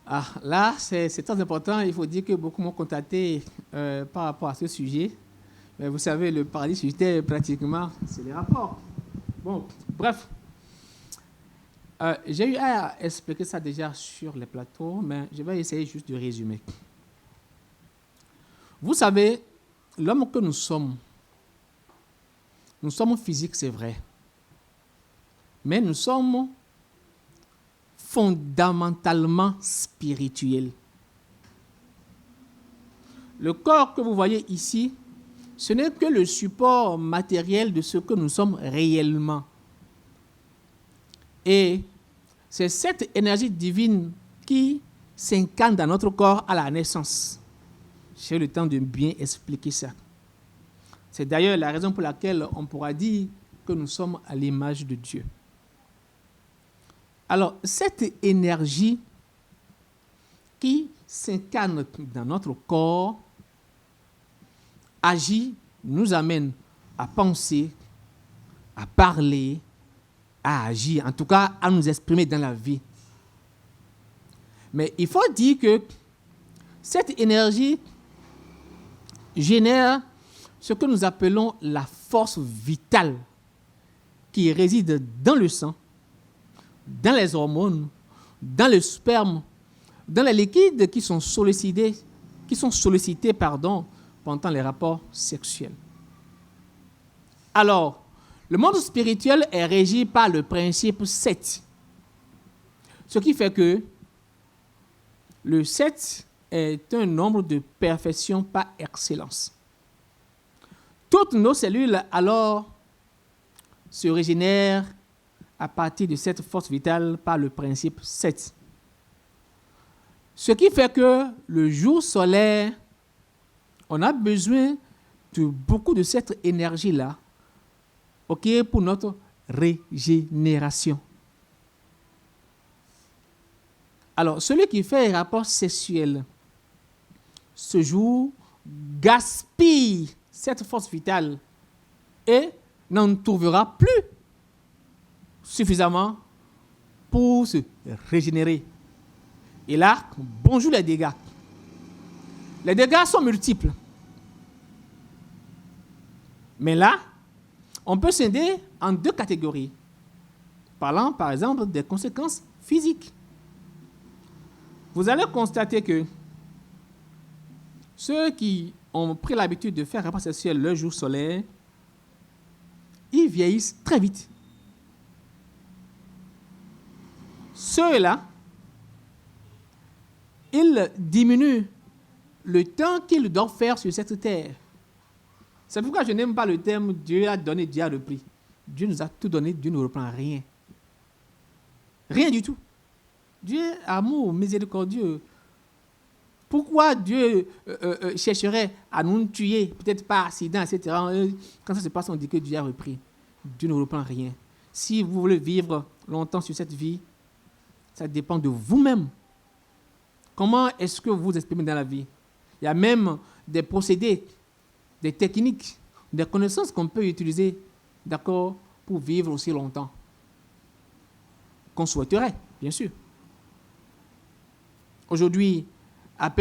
Ah, là, c'est très important. Il faut dire que beaucoup m'ont contacté par rapport à ce sujet. Mais vous savez, le paradis sur terre, pratiquement, c'est les rapports. Bon, bref. J'ai eu à expliquer ça déjà sur les plateaux, mais je vais essayer juste de résumer. Vous savez, l'homme que nous sommes physiques, c'est vrai, mais nous sommes fondamentalement spirituels. Le corps que vous voyez ici, ce n'est que le support matériel de ce que nous sommes réellement. Et c'est cette énergie divine qui s'incarne dans notre corps à la naissance. J'ai eu le temps de bien expliquer ça. C'est d'ailleurs la raison pour laquelle on pourra dire que nous sommes à l'image de Dieu. Alors, cette énergie qui s'incarne dans notre corps agit, nous amène à penser, à parler, à agir, en tout cas à nous exprimer dans la vie. Mais il faut dire que cette énergie génère ce que nous appelons la force vitale qui réside dans le sang, dans les hormones, dans le sperme, dans les liquides qui sont sollicités pendant les rapports sexuels. Alors, le monde spirituel est régi par le principe 7. Ce qui fait que le 7 est un nombre de perfection par excellence. Toutes nos cellules, alors, se régénèrent à partir de cette force vitale par le principe 7. Ce qui fait que le jour solaire, on a besoin de beaucoup de cette énergie-là, pour notre régénération. Alors, celui qui fait un rapport sexuel ce jour gaspille cette force vitale et n'en trouvera plus suffisamment pour se régénérer. Et là, bonjour les dégâts. Les dégâts sont multiples. Mais là, on peut scinder en deux catégories, parlant par exemple des conséquences physiques. Vous allez constater que ceux qui ont pris l'habitude de faire un rapport sexuel le jour solaire, ils vieillissent très vite. Ceux-là, ils diminuent le temps qu'ils doivent faire sur cette terre. C'est pourquoi je n'aime pas le terme Dieu a donné, Dieu a repris. Dieu nous a tout donné, Dieu ne reprend rien. Rien du tout. Dieu est amour, miséricordieux. Pourquoi Dieu chercherait à nous tuer, peut-être par accident, etc. Quand ça se passe, on dit que Dieu a repris. Dieu ne reprend rien. Si vous voulez vivre longtemps sur cette vie, ça dépend de vous-même. Comment est-ce que vous vous exprimez dans la vie? Il y a même des procédés, des techniques, des connaissances qu'on peut utiliser, d'accord, pour vivre aussi longtemps. Qu'on souhaiterait, bien sûr. Aujourd'hui,